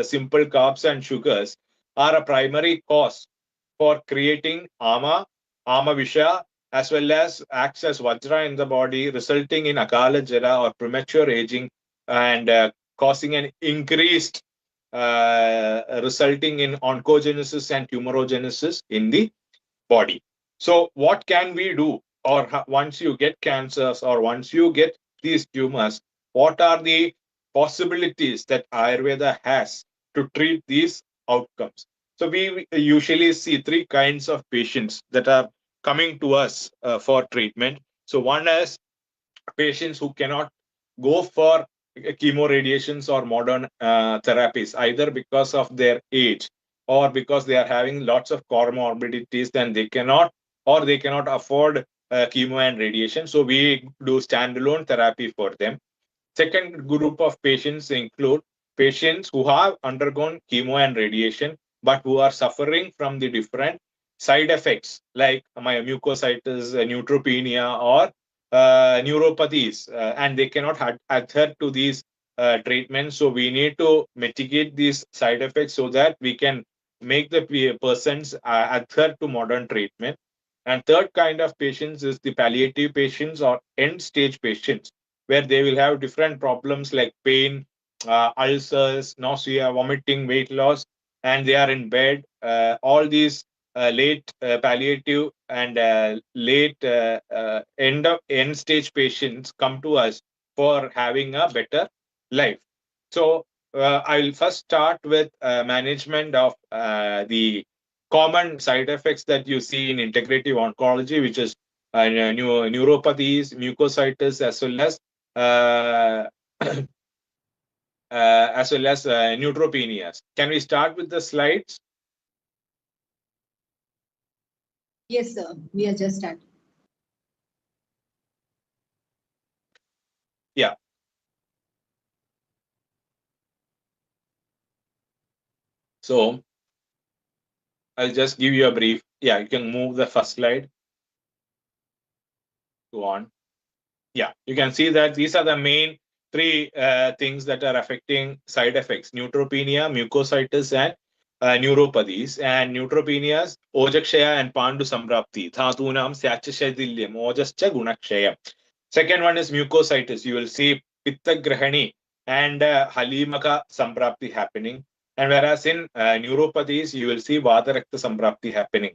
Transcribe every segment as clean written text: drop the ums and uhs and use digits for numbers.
simple carbs and sugars are a primary cause for creating ama visha, as well as acts as vajra in the body, resulting in akala jara or premature aging, and causing an increased resulting in oncogenesis and tumorogenesis in the body. So, what can we do? Or once you get cancers, or once you get these tumors, what are the possibilities that Ayurveda has to treat these outcomes? So, we usually see three kinds of patients that are coming to us for treatment. So, one is patients who cannot go for chemo radiations or modern therapies, either because of their age or because they are having lots of comorbidities and they cannot, or they cannot afford chemo and radiation. So we do standalone therapy for them. Second group of patients include patients who have undergone chemo and radiation but who are suffering from the different side effects like mucositis, neutropenia, or neuropathies, and they cannot adhere to these treatments. So we need to mitigate these side effects so that we can make the persons adhere to modern treatment. And third kind of patients is the palliative patients or end stage patients, where they will have different problems like pain, ulcers, nausea, vomiting, weight loss, and they are in bed. All these late palliative and late end stage patients come to us for having a better life. So I will first start with management of the common side effects that you see in integrative oncology, which is neuropathies, mucositis, uh, as well as neutropenias. Can we start with the slides? Yes, sir. We are just starting. Yeah. So I'll just give you a brief. Yeah, you can move the first slide. Go on. Yeah, you can see that these are the main three things that are affecting side effects: neutropenia, mucositis, and neuropathies. And neutropenias, ojakshaya and pandu samprapti, dhatunam syachashadilyam, ojascha gunakshaya. Second one is mucositis. You will see pitta grahani and halimaka samprapti happening. And whereas in neuropathies, you will see vada rakta samprapti happening,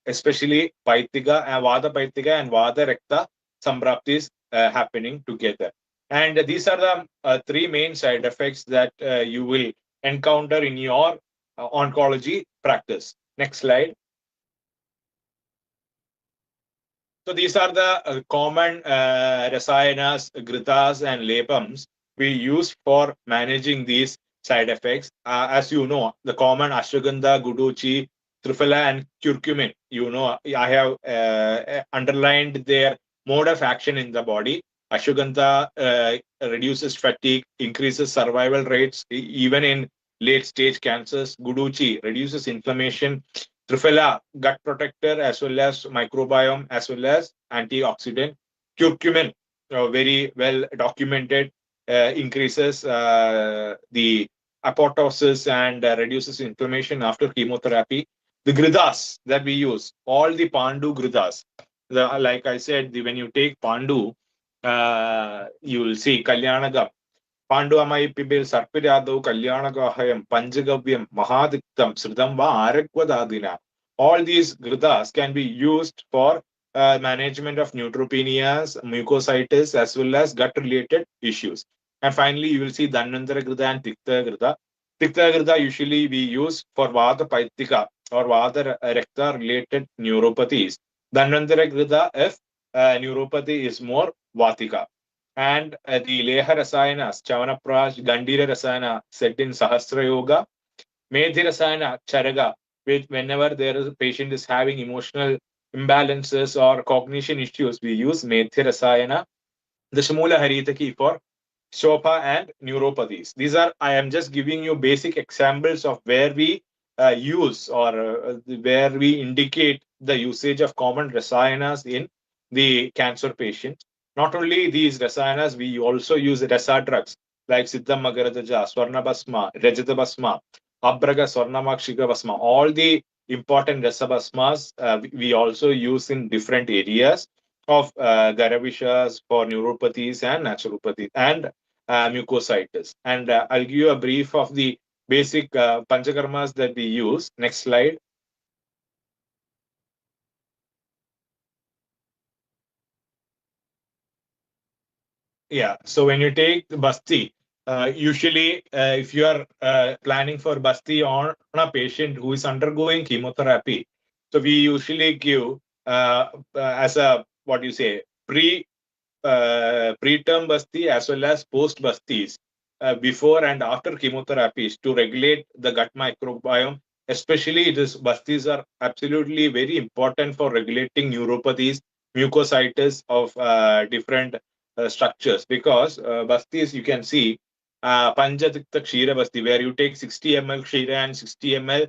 especially paitiga and vada paitiga and vada rakta sampraptis happening together. And these are the three main side effects that you will encounter in your oncology practice. Next slide. So these are the common rasayanas, gritas, and lepams we use for managing these side effects. As you know, the common ashwagandha, guduchi, triphala, and curcumin. You know, I have underlined their mode of action in the body. Ashwagandha reduces fatigue, increases survival rates even in late stage cancers. Guduchi reduces inflammation. Triphala, gut protector, as well as microbiome, as well as antioxidant. Curcumin, very well documented, increases the apoptosis and reduces inflammation after chemotherapy. The gridas that we use, all the pandu gridas, like I said, when you take pandu, you will see kalyanagam. Pandu amai pibil sarpiradau kalyanagahayam panjagavyam mahadiktam sridam va arakvadadina. All these gridas can be used for management of neutropenias, mucositis, as well as gut-related issues. And finally, you will see Dhanvantara Grida and Tikta Grida. Tikta Grida usually we use for Vata Paitika or Vata Rekta related neuropathies. Dhanvantara Grida if neuropathy is more Vatika. And the Leha Rasayanas, Chavanapraj, Gandhira Rasayana set in Sahasra Yoga, Medhi Rasayana, Charaga, with whenever there is a patient is having emotional imbalances or cognition issues, we use Medhi Rasayana, the Shamula Haritaki for Shopa and neuropathies. These are, I am just giving you basic examples of where we use or where we indicate the usage of common rasayanas in the cancer patients. Not only these rasayanas, we also use rasa drugs. like Siddham Magaradaja, Swarna Basma, Rajata Basma, Abraga Swarnamakshika Basma. All the important Rasabasmas we also use in different areas of Garavishas for neuropathies and naturopathy and mucositis. And I'll give you a brief of the basic panchakarmas that we use. Next slide. Yeah. So when you take the Basti, usually if you are planning for Basti on a patient who is undergoing chemotherapy, so we usually give as a what you say preterm basti as well as post bastis before and after chemotherapies to regulate the gut microbiome. Especially, it is bastis are absolutely very important for regulating neuropathies, mucositis of different structures. Because bastis, you can see panchatikta kshira basti, where you take 60 ml kshira and 60 ml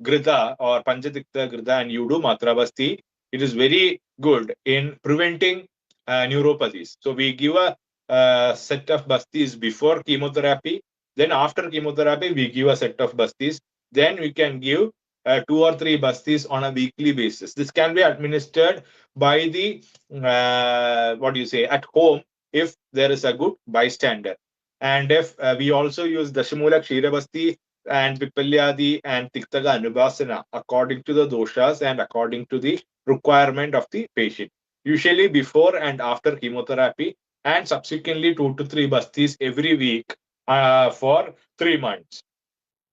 grita or panchatikta grita and you do matra basti. It is very good in preventing neuropathies. So we give a set of bastis before chemotherapy. Then after chemotherapy, we give a set of bastis. Then we can give 2 or 3 bastis on a weekly basis. This can be administered by the what do you say at home if there is a good bystander. And if we also use Dashamula Kshira Basti and Pipalyadi and Tiktaga Anubhasana according to the doshas and according to the requirement of the patient, usually before and after chemotherapy, and subsequently 2 to 3 bastis every week for 3 months.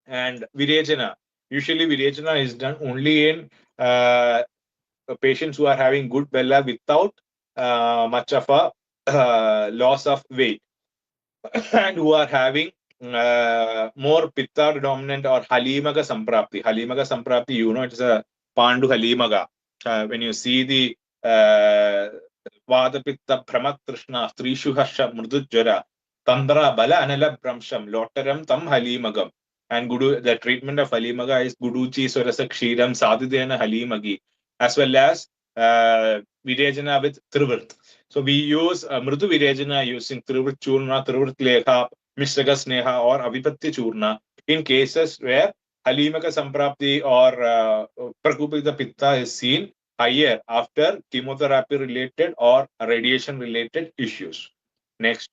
And Virejana, usually Virejana is done only in patients who are having good bella without much of a loss of weight and who are having more pitta dominant or halimaga samprapti. Halimaga samprapti, it is a pandu halimaga. When you see the Vadapitta Pramatrishna, Strishu Harsha Murdujara, Tandra Bala Anala Bramsham, Lotaram Tam Halimagam. And Gudu, the treatment of Halimaga is Guduchi Surasa Kshiram, Sadhidena Halimagi, as well as Virejana with Trivrt. So we use Mrudu Virejana using Trivrt Churna, Trivrt Lekha, Mishraga Sneha, or Avipatti Churna in cases where Halimaka Samprapti or Prakupita Pitta is seen higher after chemotherapy related or radiation related issues. Next.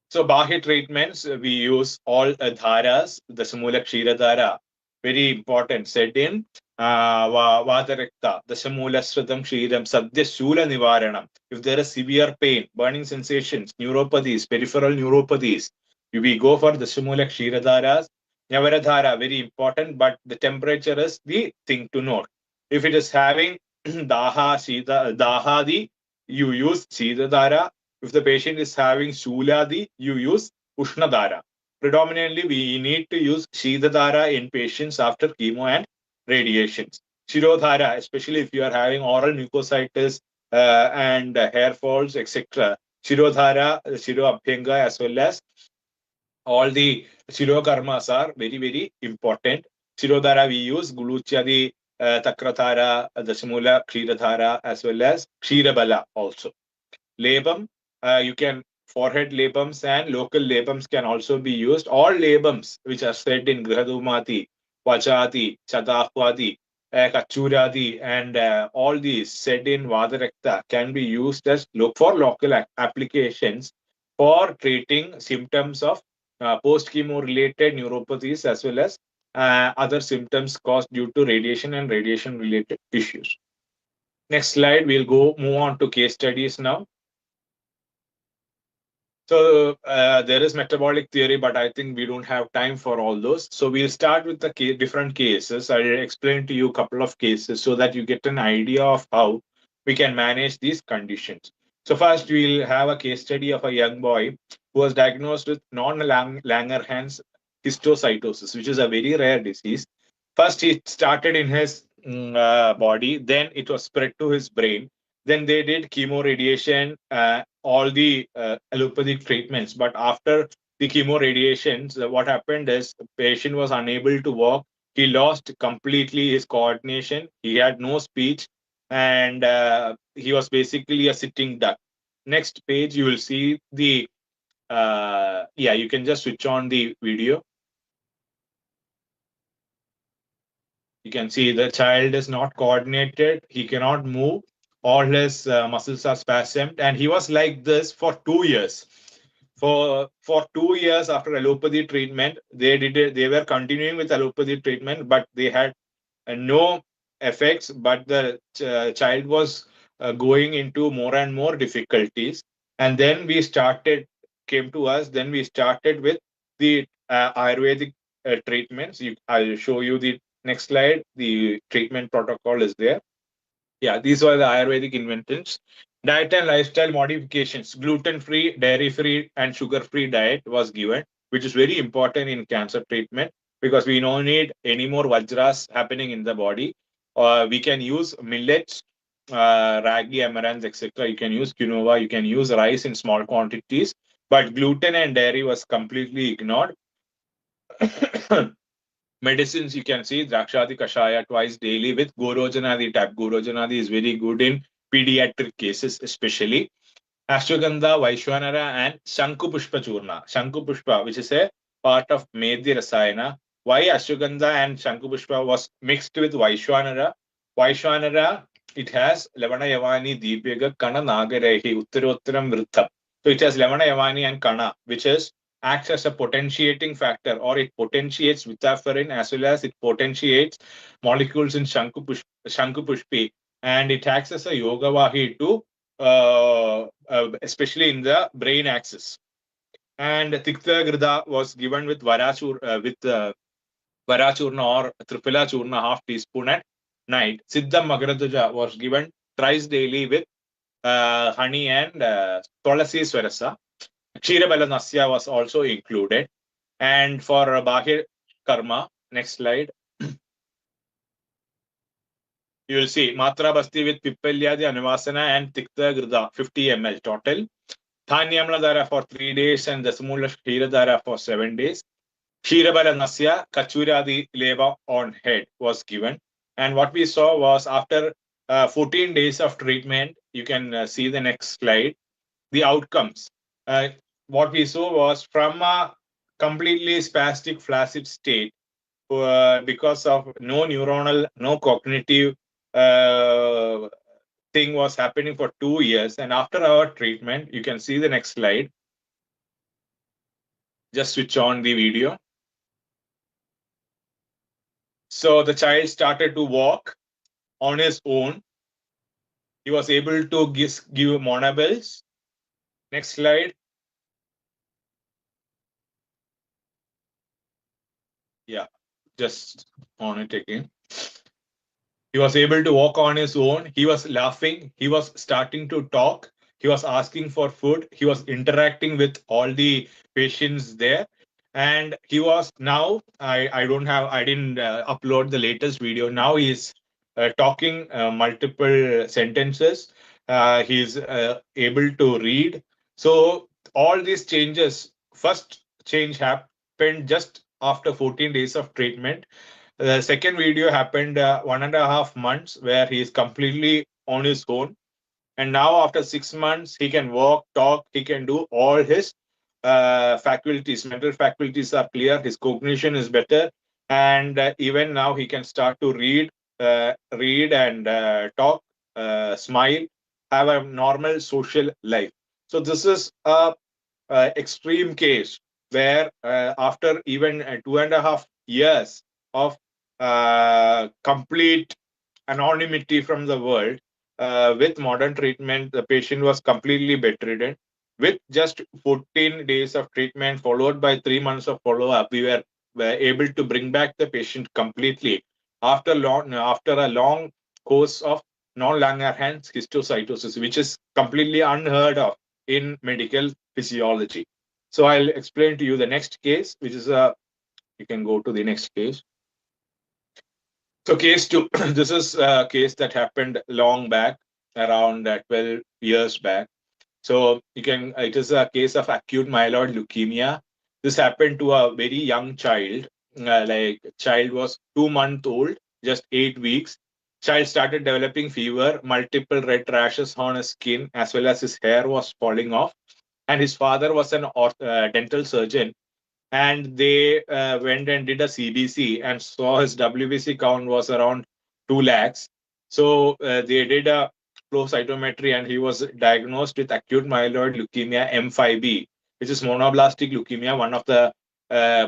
So Bahi treatments, we use all dharas, the Samula Kshira Dhara, very important, said in Vadarekta, the Samula Sridam Kshiram, Sadhya Shula Nivaranam. If there is severe pain, burning sensations, neuropathies, peripheral neuropathies, we go for the Samula Kshira Dharas. Nyavaradhara, very important, but the temperature is the thing to note. If it is having Dahadi, you use Shidadhara. If the patient is having Shuladi, you use Ushnadhara. Predominantly, we need to use Shidadhara in patients after chemo and radiations. Shirodhara, especially if you are having oral mucositis and hair falls, etc. Shirodhara, Shiro Abhyanga, as well as all the Shiro karmas are very, very important. Shirodhara, we use Guluchadi, Takratara, Dasamula, Kshiradhara, as well as Kshirabala also. Labum, you can forehead labums and local labums can also be used. All labums which are said in Grihadumati, Vachati, Chadahwadi, Kachuradi, and all these said in Vadarekta can be used as for local applications for treating symptoms of post-chemo related neuropathies as well as other symptoms caused due to radiation and radiation related issues. Next slide, we'll move on to case studies now. So there is metabolic theory, but I think we don't have time for all those. So we'll start with the different cases. I'll explain to you a couple of cases so that you get an idea of how we can manage these conditions. So first, we'll have a case study of a young boy who was diagnosed with non-Langerhans histiocytosis, which is a very rare disease. First, it started in his body, then it was spread to his brain. Then they did chemo radiation, all the allopathic treatments. But after the chemo radiations, what happened is the patient was unable to walk. He lost completely his coordination. He had no speech, and he was basically a sitting duck. next page, you will see the, you can just switch on the video. You can see the child is not coordinated. He cannot move. All his muscles are spasmed. And he was like this for 2 years. For 2 years after allopathy treatment, they were continuing with allopathy treatment, but they had no effects, but the child was going into more and more difficulties. And then came to us, then we started with the Ayurvedic treatments. I'll show you the next slide. The treatment protocol is there. Yeah, these were the Ayurvedic inventions. Diet and lifestyle modifications, gluten-free, dairy-free, and sugar-free diet was given, which is very important in cancer treatment because we don't need any more vajras happening in the body. We can use millets, ragi, amaranth, etc. You can use quinoa, you can use rice in small quantities, but gluten and dairy was completely ignored. Medicines, you can see Drakshadi Kashaya twice daily with Gorojanadi tab. Gorojanadi is very good in pediatric cases, especially. Ashwagandha, Vaishwanara, and Shankupushpa Churna. Shankupushpa, which is a part of Medhi Rasayana. Why Ashwagandha and Shankupushpa was mixed with Vaishwanara? Vaishwanara, it has Lavana Yavani, Deepyaga, Kana Nagarehi, Uttarottaram Vritham. So it has Lavana Yavani and Kana, which is acts as a potentiating factor, or it potentiates vitaferin as well as it potentiates molecules in Shankupushpi, and it acts as a Yogavahi to especially in the brain axis. And Tikta Grida was given with Varachurna or Triphala Churna half teaspoon at night. Siddham Magaratuja was given thrice daily with honey and Tulasi Swarasa. Kshirabala Nasya was also included. And for Bahir Karma, next slide, you will see Matra Basti with Pippalya, the Anuvasana, and Tikta Grida, 50 ml total. Dhanyamla Dara for 3 days and Dasamula Shira Dara for 7 days. Kshirabala Nasya, Kachuradi Leva on head was given. And what we saw was after 14 days of treatment, you can see the next slide, the outcomes. What we saw was from a completely spastic flaccid state, because of no neuronal, no cognitive thing was happening for 2 years. And after our treatment, you can see the next slide. Just switch on the video. So the child started to walk on his own. He was able to give monabels. Next slide. Yeah, just on it again. He was able to walk on his own. He was laughing. He was starting to talk. He was asking for food. He was interacting with all the patients there. And he was now, I didn't upload the latest video. Now he's talking multiple sentences. He's able to read. So all these changes, first change happened just after 14 days of treatment. The second video happened 1.5 months, where he is completely on his own. And now after 6 months, he can walk, talk, he can do all his faculties. Mental faculties are clear. His cognition is better. And even now he can start to read and talk, smile, have a normal social life. So this is a extreme case where after even 2.5 years of complete anonymity from the world, with modern treatment, the patient was completely bedridden. With just 14 days of treatment, followed by 3 months of follow-up, we were able to bring back the patient completely after a long course of non-Langerhans histocytosis, which is completely unheard of in medical physiology. So I'll explain to you the next case, which is you can go to the next case. So case 2, this is a case that happened long back, around 12 years back. So it is a case of acute myeloid leukemia. This happened to a very young child. Child was 2 months old, just 8 weeks. Child started developing fever, multiple red rashes on his skin, as well as his hair was falling off. And his father was an dental surgeon, and they went and did a CBC and saw his WBC count was around 2 lakhs. So they did a flow cytometry, and he was diagnosed with acute myeloid leukemia M5B, which is monoblastic leukemia, one of the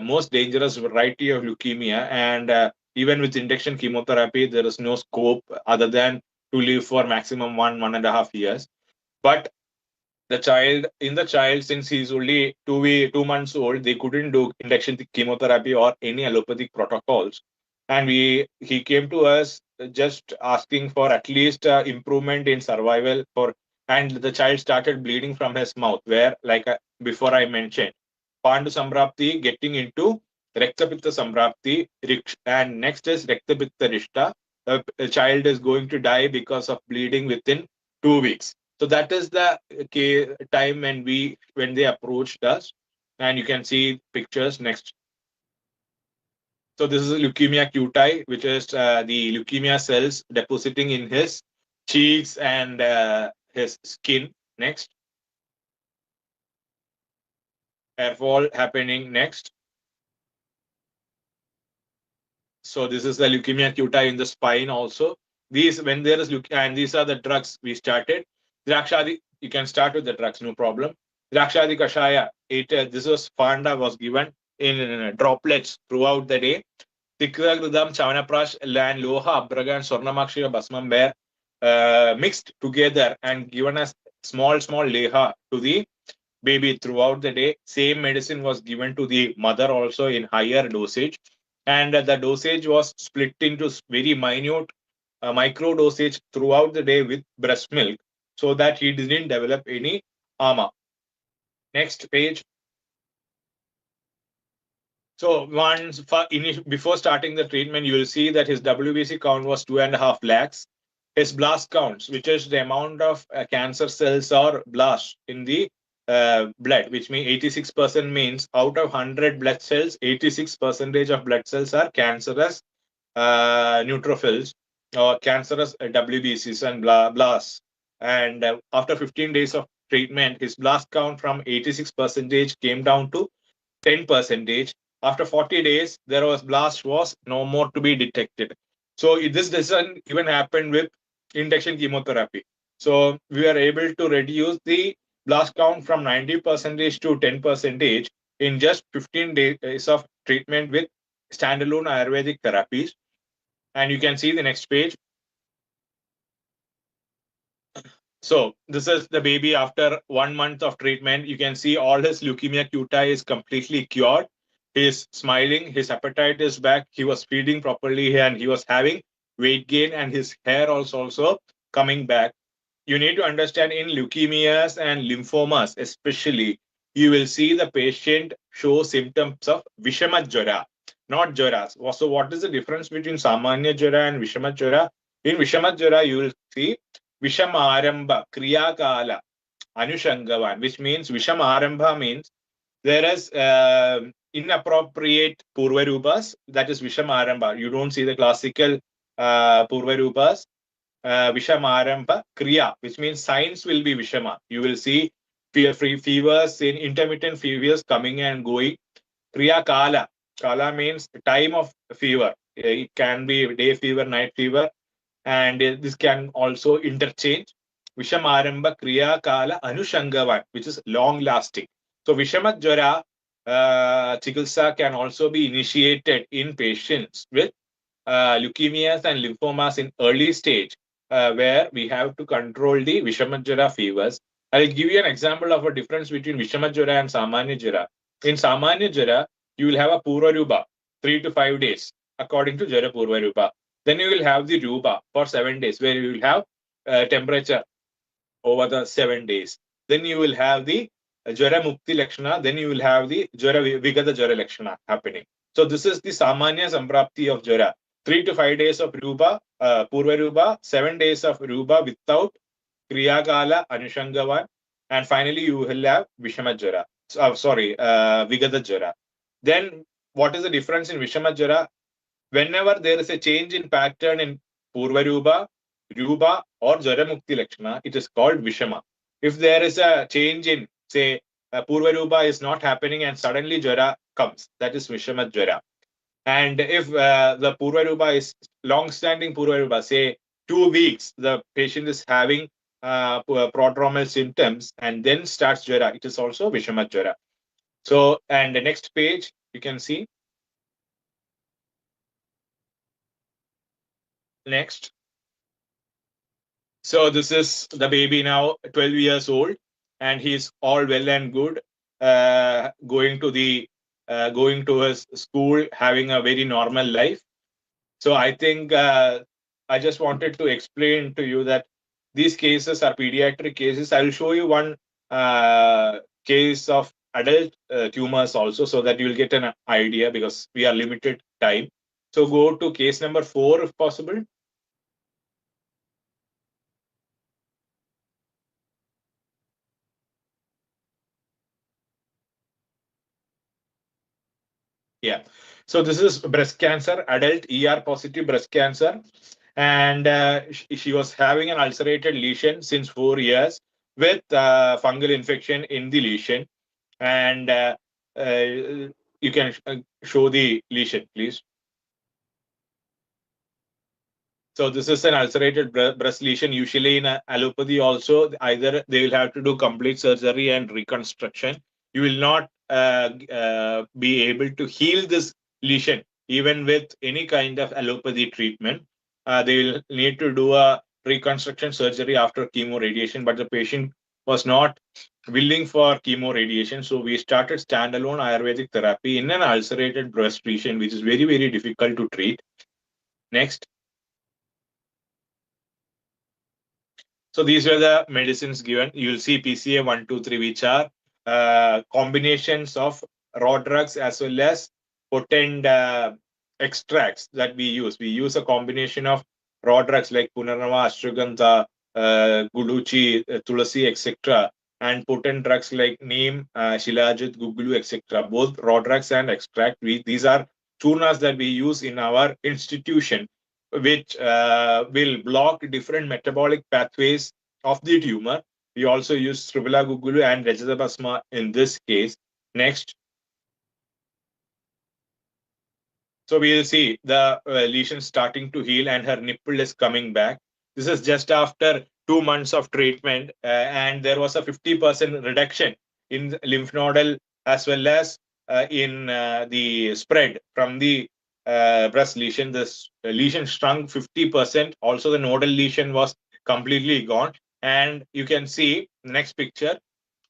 most dangerous variety of leukemia. And even with induction chemotherapy, there is no scope other than to live for maximum 1.5 years. But the child, since he's only 2 months old, they couldn't do induction chemotherapy or any allopathic protocols. And he came to us just asking for at least improvement in survival. And the child started bleeding from his mouth, where, like before I mentioned, Pandu Samprapti getting into Rektapitta Samprapti, and next is Rektapitta Rishta. A child is going to die because of bleeding within 2 weeks. So that is the time when they approached us, and you can see pictures next. So this is leukemia cuti, which is the leukemia cells depositing in his cheeks and his skin. Next, hair fall happening next. So this is the leukemia cuti in the spine also. These when there is and these are the drugs we started. Drakshadi, you can start with the drugs, no problem. Drakshadi Kashaya, this was Panda was given in droplets throughout the day. Tikragridam, Chavanaprash, and Loha, Abraga, and Swarnamakshira Basmam were mixed together and given as small leha to the baby throughout the day. Same medicine was given to the mother also in higher dosage, and the dosage was split into very minute micro dosage throughout the day with breast milk, so that he didn't develop any ama. Next page. So before starting the treatment, you will see that his WBC count was 2.5 lakhs. His blast counts, which is the amount of cancer cells or blast in the blood, which means 86% means out of 100 blood cells, 86% of blood cells are cancerous neutrophils or cancerous WBCs and blasts. And after 15 days of treatment, his blast count from 86% came down to 10%. After 40 days, there was blast was no more to be detected. So this doesn't even happen with induction chemotherapy. So we are able to reduce the blast count from 90% to 10% in just 15 days of treatment with standalone Ayurvedic therapies. And you can see the next page. So this is the baby after 1 month of treatment. You can see all his leukemia cuti is completely cured. He is smiling. His appetite is back. He was feeding properly and he was having weight gain, and his hair also coming back. You need to understand in leukemias and lymphomas, especially, you will see the patient show symptoms of Vishama Jara, not Jaras. So what is the difference between Samanya Jara and Vishama Jara? In Vishama Jara, you will see Vishamaramba, Kriyakala, Anushangavan, which means Vishamaramba means there is inappropriate Purvarupas, that is Vishamaramba. You don't see the classical Purvarupas. Vishamaramba Kriya, which means signs will be Vishama. You will see fevers, in intermittent fevers coming and going. Kriya Kala. Kala means time of fever. It can be day fever, night fever, and this can also interchange. Vishamaramba Kriya Kala Anushangavan, which is long lasting. So Vishamat Jara Chikitsa can also be initiated in patients with leukemias and lymphomas in early stage, where we have to control the Vishamajara fevers. I'll give you an example of a difference between Vishamajara and Samanya Jara. In Samanya Jara, you will have a Purvarupa, 3 to 5 days, according to Jara Purvarupa. Then you will have the Rupa for 7 days, where you will have temperature over the 7 days. Then you will have the Jara Mukti Lakshana. Then you will have the Jara Vigata Jara Lakshana happening. So this is the Samanya Samprapti of Jara. 3 to 5 days of Rupa, Purva Rupa, 7 days of Rupa without Kriyakala, Anushangavan, and finally you will have Vishama Jara. Vigata Jara. Then what is the difference in Vishama Jara? Whenever there is a change in pattern in Purvarupa, Rupa, or Jaramukti Lakshana, it is called Vishama. If there is a change in, say, Purvarupa is not happening and suddenly Jara comes, that is Vishama Jara. And if the Purvarupa is long-standing Purvarupa, say 2 weeks, the patient is having prodromal symptoms and then starts Jara, it is also Vishama Jara. So, and the next page, you can see. Next. So this is the baby now, 12 years old, and he's all well and good, going to his school, having a very normal life. So I think I just wanted to explain to you that these cases are pediatric cases. I will show you one case of adult tumors also, so that you will get an idea, because we are limited time. So go to case number 4 if possible. Yeah. So this is breast cancer, adult ER positive breast cancer. And she was having an ulcerated lesion since 4 years with fungal infection in the lesion. And you can show the lesion, please. So this is an ulcerated breast lesion. Usually in allopathy also, either they will have to do complete surgery and reconstruction. You will not be able to heal this lesion even with any kind of allopathy treatment. They will need to do a reconstruction surgery after chemo radiation, but the patient was not willing for chemo radiation. So we started standalone Ayurvedic therapy in an ulcerated breast lesion, which is very, very difficult to treat. Next. So these were the medicines given. You'll see PCA 1, 2, 3, which are combinations of raw drugs as well as potent extracts that we use. We use a combination of raw drugs like Punarnava, Ashwagandha, Guluchi, Tulasi, etc., and potent drugs like Neem, Shilajit, Gugulu, etc. Both raw drugs and extract. These are churnas that we use in our institution, which will block different metabolic pathways of the tumor. We also use Trivela Gugulu and Rajadabasma in this case. Next. So we will see the lesion starting to heal and her nipple is coming back. This is just after 2 months of treatment, and there was a 50% reduction in lymph nodal as well as in the spread from the breast lesion. This lesion shrunk 50%. Also, the nodal lesion was completely gone. And you can see the next picture.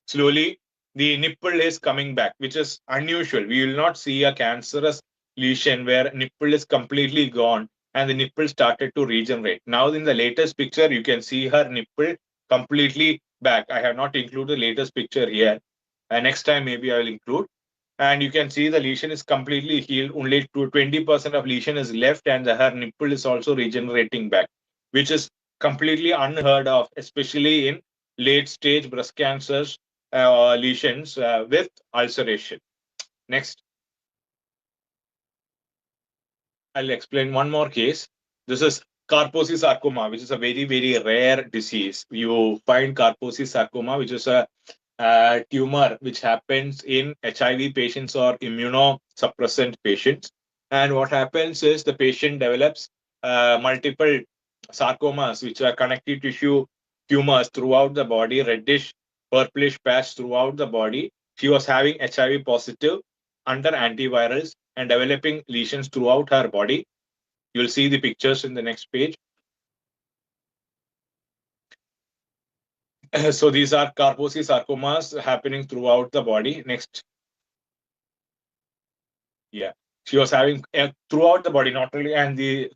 Slowly, the nipple is coming back, which is unusual. We will not see a cancerous lesion where nipple is completely gone and the nipple started to regenerate. Now, in the latest picture, you can see her nipple completely back. I have not included the latest picture here. Next time, maybe I will include. And you can see the lesion is completely healed. Only 20% of lesion is left, and her nipple is also regenerating back, which is completely unheard of, especially in late stage breast cancers lesions with ulceration. Next. I'll explain one more case. This is Kaposi sarcoma, which is a very, very rare disease. You find Kaposi sarcoma, which is a tumor which happens in HIV patients or immunosuppressant patients. And what happens is the patient develops multiple sarcomas, which are connective tissue tumors throughout the body, reddish, purplish patch throughout the body. She was having HIV positive under antivirals and developing lesions throughout her body. You'll see the pictures in the next page. So these are Kaposi sarcomas happening throughout the body. Next. Yeah. She was having throughout the body, not only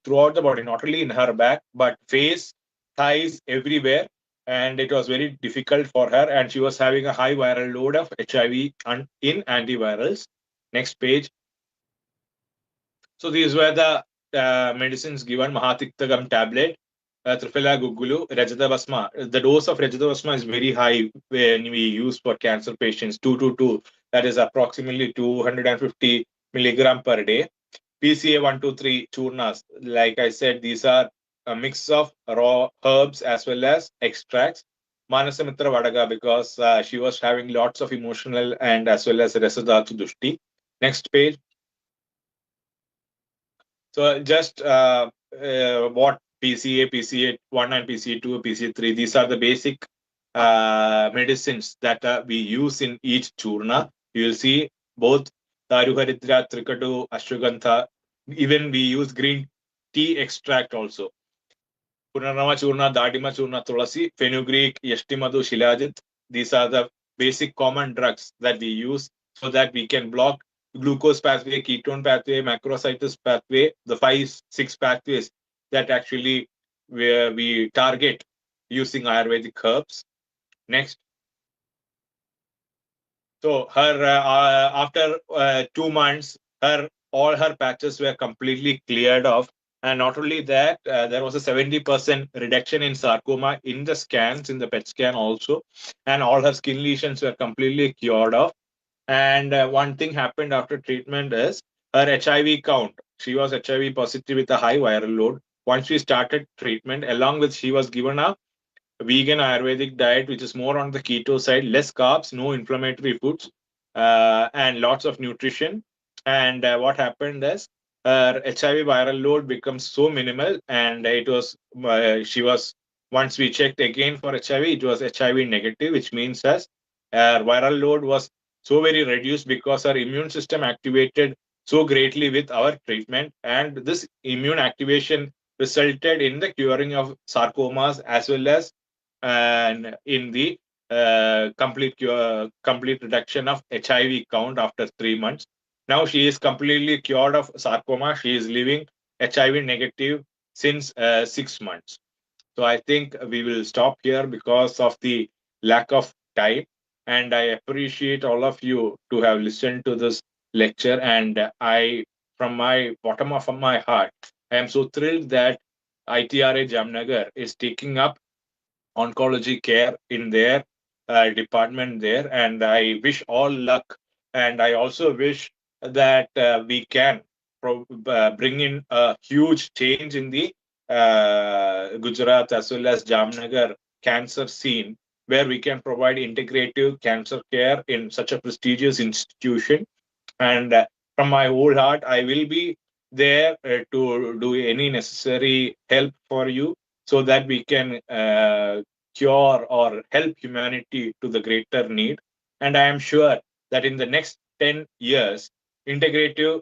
not only in her back, but face, thighs, everywhere. And it was very difficult for her. And she was having a high viral load of HIV in antivirals. Next page. So these were the medicines given: Mahatiktagam tablet, Trifela Gugulu, Rajadabasma. The dose of Rajadabasma is very high when we use for cancer patients, 222. That is approximately 250 milligram per day. PCA 123 churnas. Like I said, these are a mix of raw herbs as well as extracts. Manasamitra Vadaga, because she was having lots of emotional and as well as Rasadhatu Dushti. Next page. So just what PCA, PCA1 and PCA2, PCA3, these are the basic medicines that we use in each churna. You will see both Daruharidra, Trikadu, Ashwagandha, even we use green tea extract also. Punarama Churna, Dadima Churna, Tulasi, Fenugreek, Yashtimadu, Shilajit. These are the basic common drugs that we use so that we can block glucose pathway, ketone pathway, macrocytus pathway, the 5-6 pathways that actually we target using Ayurvedic herbs. Next. So her after 2 months, all her patches were completely cleared off. And not only that, there was a 70% reduction in sarcoma in the scans, in the PET scan also. And all her skin lesions were completely cured off. And one thing happened after treatment is her HIV count. She was HIV positive with a high viral load. Once we started treatment, along with she was given a vegan Ayurvedic diet, which is more on the keto side, less carbs, no inflammatory foods, and lots of nutrition. And what happened is HIV viral load becomes so minimal, and it was she was once we checked again for HIV, it was HIV negative, which means as viral load was so very reduced because our immune system activated so greatly with our treatment, and this immune activation resulted in the curing of sarcomas as well as and in the complete reduction of HIV count after 3 months. Now she is completely cured of sarcoma. She is living HIV negative since 6 months. So I think we will stop here because of the lack of time. And I appreciate all of you to have listened to this lecture. And I, from my bottom of my heart, I am so thrilled that ITRA Jamnagar is taking up oncology care in their department there. And I wish all luck. And I also wish that we can bring in a huge change in the Gujarat as well as Jamnagar cancer scene, where we can provide integrative cancer care in such a prestigious institution. And from my whole heart, I will be there to do any necessary help for you so that we can cure or help humanity to the greater need. And I am sure that in the next 10 years, integrative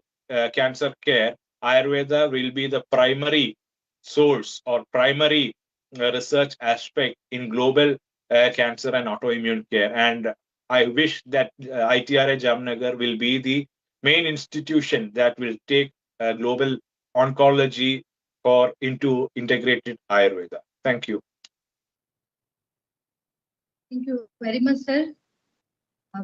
cancer care, Ayurveda will be the primary source or primary research aspect in global cancer and autoimmune care. And I wish that ITRA Jamnagar will be the main institution that will take global oncology for into integrated Ayurveda. Thank you. Thank you very much, sir.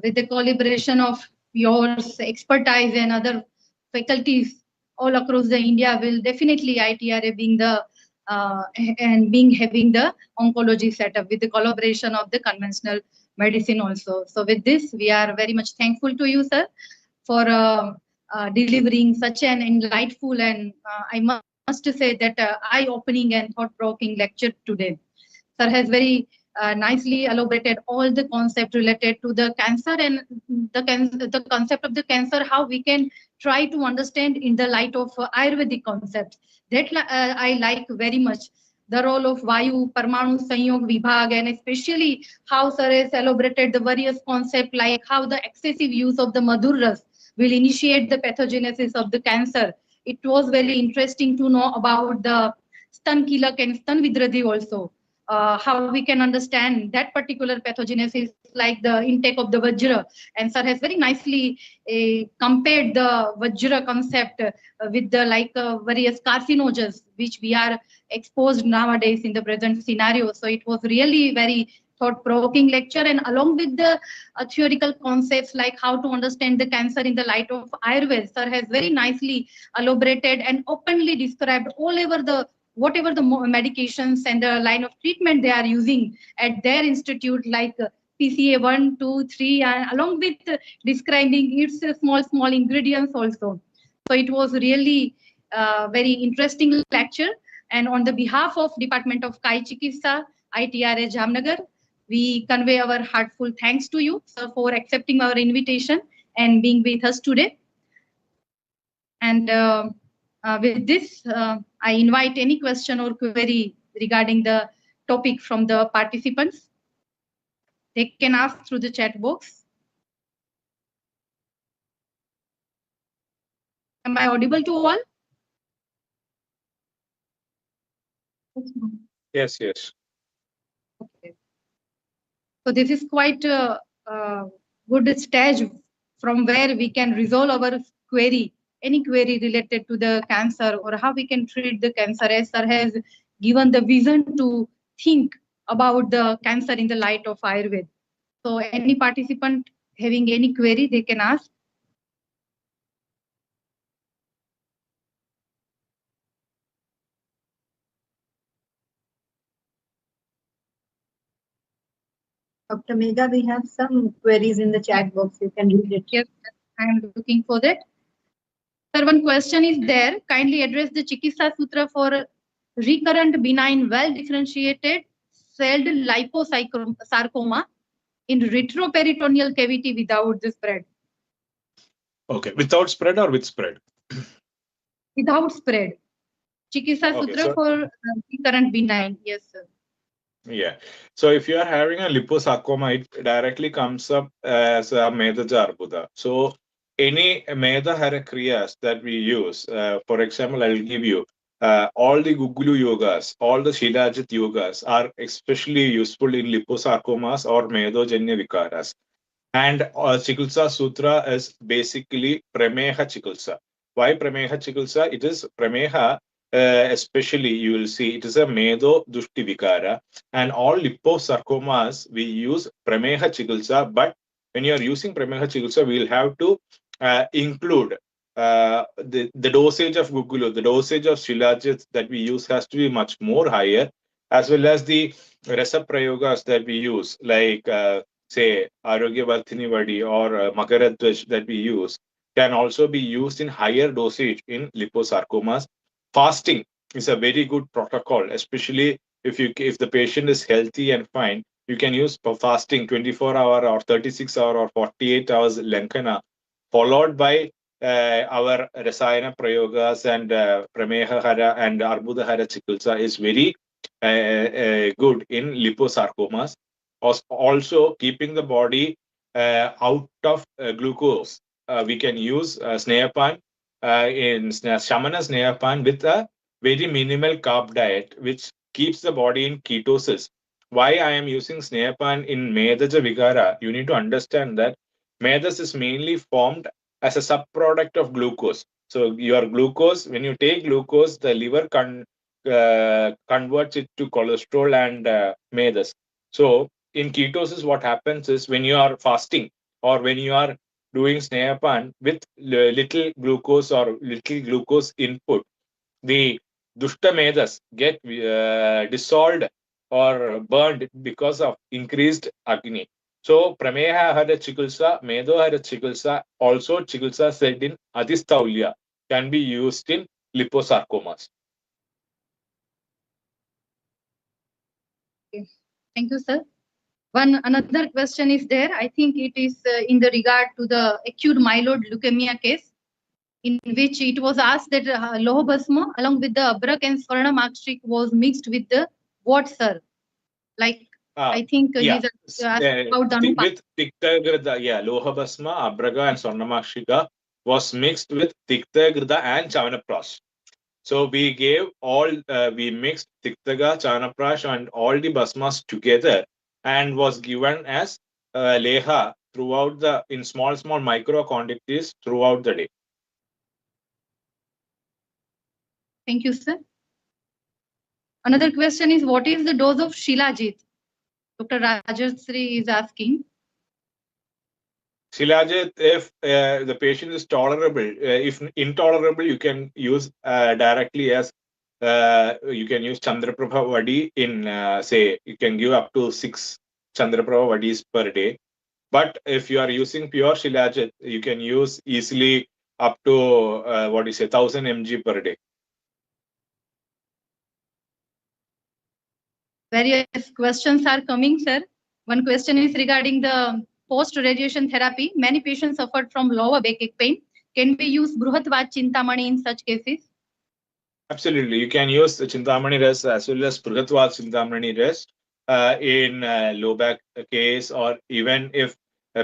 With the collaboration of yours, expertise and other faculties all across the India, will definitely ITRA being the and being having the oncology setup with the collaboration of the conventional medicine also. So with this, we are very much thankful to you, sir, for delivering such an enlightful and I must say that eye-opening and thought-provoking lecture today. Sir has very nicely elaborated all the concept related to the cancer and the concept of the cancer, how we can try to understand in the light of Ayurvedic concepts. That I like very much. The role of Vayu, Parmanu, Sanyog, Vibhag, and especially how Sir has elaborated the various concepts like how the excessive use of the Madhur Ras will initiate the pathogenesis of the cancer. It was very interesting to know about the Stan Kilak and Stan Vidradhi also. How we can understand that particular pathogenesis like the intake of the Vajra. And Sir has very nicely compared the Vajra concept with the various carcinogens which we are exposed nowadays in the present scenario. So it was really very thought-provoking lecture, and along with the theoretical concepts like how to understand the cancer in the light of Ayurveda, Sir has very nicely elaborated and openly described all over the whatever the medications and the line of treatment they are using at their institute, like PCA 1, 2, 3, and along with describing its small ingredients also. So it was really very interesting lecture. And on the behalf of Department of Chikitsa, ITRA Jamnagar, we convey our heartfelt thanks to you, sir, for accepting our invitation and being with us today. And with this, I invite any question or query regarding the topic from the participants. They can ask through the chat box. Am I audible to all? Yes, yes. Okay. So this is quite a good stage from where we can resolve our query, any query related to the cancer or how we can treat the cancer, as sir has given the vision to think about the cancer in the light of Ayurveda. So any participant having any query, they can ask. Dr. Megha, we have some queries in the chat box. You can read it. Yes, I am looking for that. Sir, one question is there. Kindly address the Chikitsa Sutra for recurrent benign well-differentiated celled liposarcoma in retroperitoneal cavity without the spread. Okay, without spread or with spread? Without spread. Chikitsa Okay, Sutra so for recurrent benign. Yes, sir. yeah. So if you are having a liposarcoma, it directly comes up as a Medaja Arbuda. So any Meda Hara Kriyas that we use, for example, I will give you all the Gugulu yogas, all the Shilajit yogas are especially useful in liposarcomas or Medojanya Vikaras. And Chikitsa Sutra is basically Prameha Chikitsa. Why Prameha Chikitsa? It is Prameha, especially you will see it is a Medo Dushti Vikara. And all liposarcomas, we use Prameha Chikitsa. But when you are using Prameha Chikitsa, we will have to include the dosage of Gugulu, the dosage of Shilajit that we use has to be much more higher, as well as the Rasa Prayogas that we use, like say Arogyavardhini Vadi or Makaradhwaj that we use can also be used in higher dosage in liposarcomas. Fasting is a very good protocol, especially if the patient is healthy and fine. You can use for fasting 24-hour or 36-hour or 48 hours Lankana, followed by our Rasayana Prayogas and Prameha Hara and Arbuda Hara Chikitsa is very good in liposarcomas. Also, keeping the body out of glucose. We can use Snehapan in Shamana Snehapan with a very minimal carb diet, which keeps the body in ketosis. Why I am using Snehapan in Medaja Vigara? You need to understand that Medas is mainly formed as a subproduct of glucose. So your glucose, when you take glucose, the liver converts it to cholesterol and Medas. So in ketosis, what happens is when you are fasting or when you are doing Snehapan with little glucose or little glucose input, the Dushta Medas get dissolved or burned because of increased Agni. So Prameha had a Chikitsa, Medo had a Chikitsa, also Chikitsa said in Adhistaulya can be used in liposarcomas. Okay. Thank you, sir. Another question is there. I think it is in the regard to the acute myeloid leukemia case, in which it was asked that Loho Bhasma along with the Abrak and Swarna Makshik was mixed with the what, sir? Like, I think Yeah, he's asked about the Anupa. with Tiktagrida, yeah, Loha Bhasma, Abraga, and Swarnamashika was mixed with Tiktagrida and Chavanaprash. So we gave all, we mixed Tiktaga, Chanaprash, and all the Bhasmas together and was given as Leha throughout in small micro quantities throughout the day. Thank you, sir. Another question is, what is the dose of Shilajit? Dr. Rajasri is asking. Shilajit, if the patient is tolerable, if intolerable, you can use directly as you can use Chandraprabha Vadi in, say, you can give up to 6 Chandraprabha Vadis per day. But if you are using pure Shilajit, you can use easily up to 1000 mg per day. Various questions are coming, sir. One question is regarding the post-radiation therapy. Many patients suffered from lower backache pain. Can we use Bruhatvad Chintamani in such cases? Absolutely. You can use the Chintamani rest as well as Bruhatvad Chintamani rest in low back case, or even if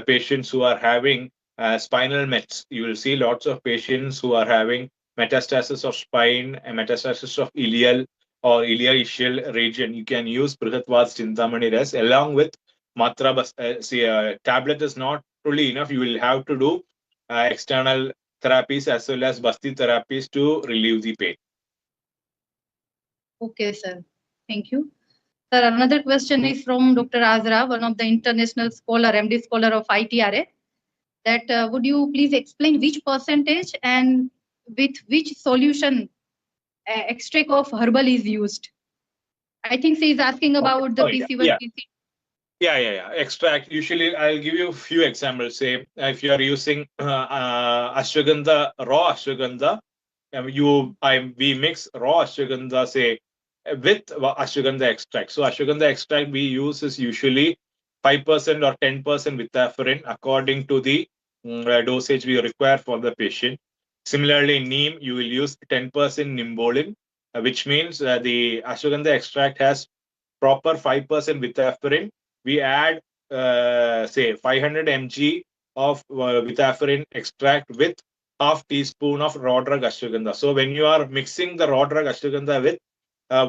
patients who are having spinal mets. You will see lots of patients who are having metastasis of spine and metastasis of ilial or iliaischial region. You can use Bruhatvad Chintamani rest along with Matra Bas. Tablet is not fully enough. You will have to do external therapies as well as Basti therapies to relieve the pain. Okay, sir. Thank you. Sir, another question is from Dr. Azra, one of the international scholar, MD scholar of ITRA. That would you please explain which percentage and with which solution extract of herbal is used? I think she is asking about the PC1, PC. Yeah. Extract. Usually, I'll give you a few examples. Say, if you are using ashwagandha, raw ashwagandha, we mix raw ashwagandha, say, with ashwagandha extract. So ashwagandha extract we use is usually 5% or 10% vitaferin according to the dosage we require for the patient. Similarly, neem, you will use 10% nimbolin, which means the ashwagandha extract has proper 5% vitaferin. We add, say, 500 mg of vitaferin extract with half teaspoon of raw drug ashwagandha. So when you are mixing the raw drug ashwagandha with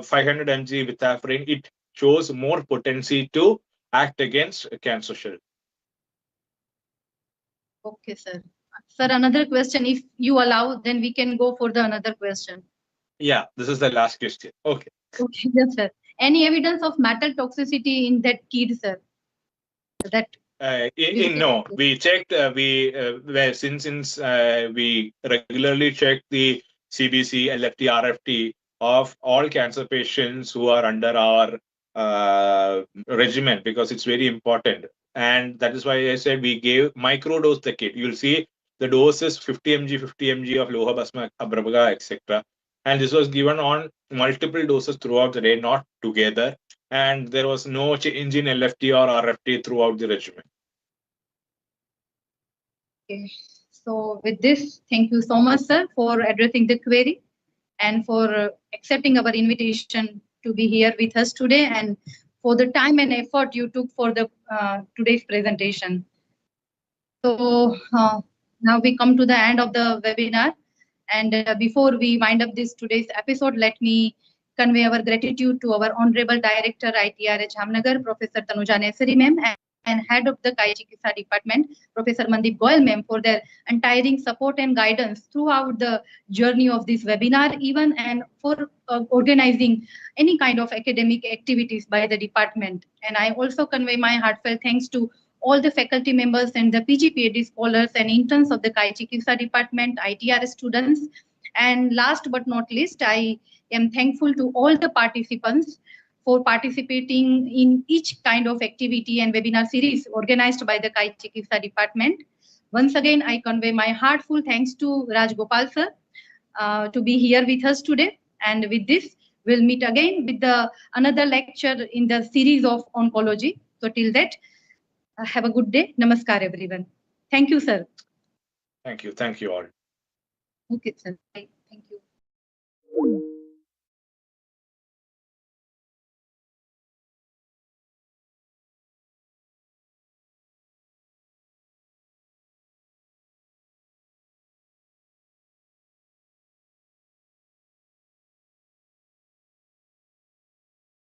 500 mg vitaferin, it shows more potency to act against cancer cell. Okay, sir. Sir, another question. If you allow, then we can go for the another question. Yeah, this is the last question. Okay. Okay, yes, sir. Any evidence of metal toxicity in that kid, sir? That no, we checked. Since we regularly check the CBC, LFT, RFT of all cancer patients who are under our regimen, because it's very important, and that is why I said we gave microdose the kit. You'll see the dose is 50 mg, 50 mg of Loha Basma, Abrabaga, etc. And this was given on multiple doses throughout the day, not together. And there was no change in LFT or RFT throughout the regimen. okay. So with this, thank you so much, sir, for addressing the query and for accepting our invitation to be here with us today, and for the time and effort you took for the today's presentation. So now we come to the end of the webinar. And before we wind up this today's episode, let me convey our gratitude to our Honorable Director, ITRA Jamnagar, Professor Tanuja Nesari ma'am, and Head of the Kayaprabodhini Department, Professor Mandip Goyal ma'am, for their untiring support and guidance throughout the journey of this webinar, even and for organizing any kind of academic activities by the department. And I also convey my heartfelt thanks to all the faculty members and the PG PhD scholars and interns of the Kayaprabodhini department, ITR students. And last but not least, I am thankful to all the participants for participating in each kind of activity and webinar series organized by the Kayaprabodhini department. Once again, I convey my heartfelt thanks to Rajagopal sir to be here with us today. And with this, we'll meet again with another lecture in the series of oncology. So till that, have a good day. Namaskar, everyone. Thank you, sir. Thank you. Thank you all. Okay, sir. Thank you.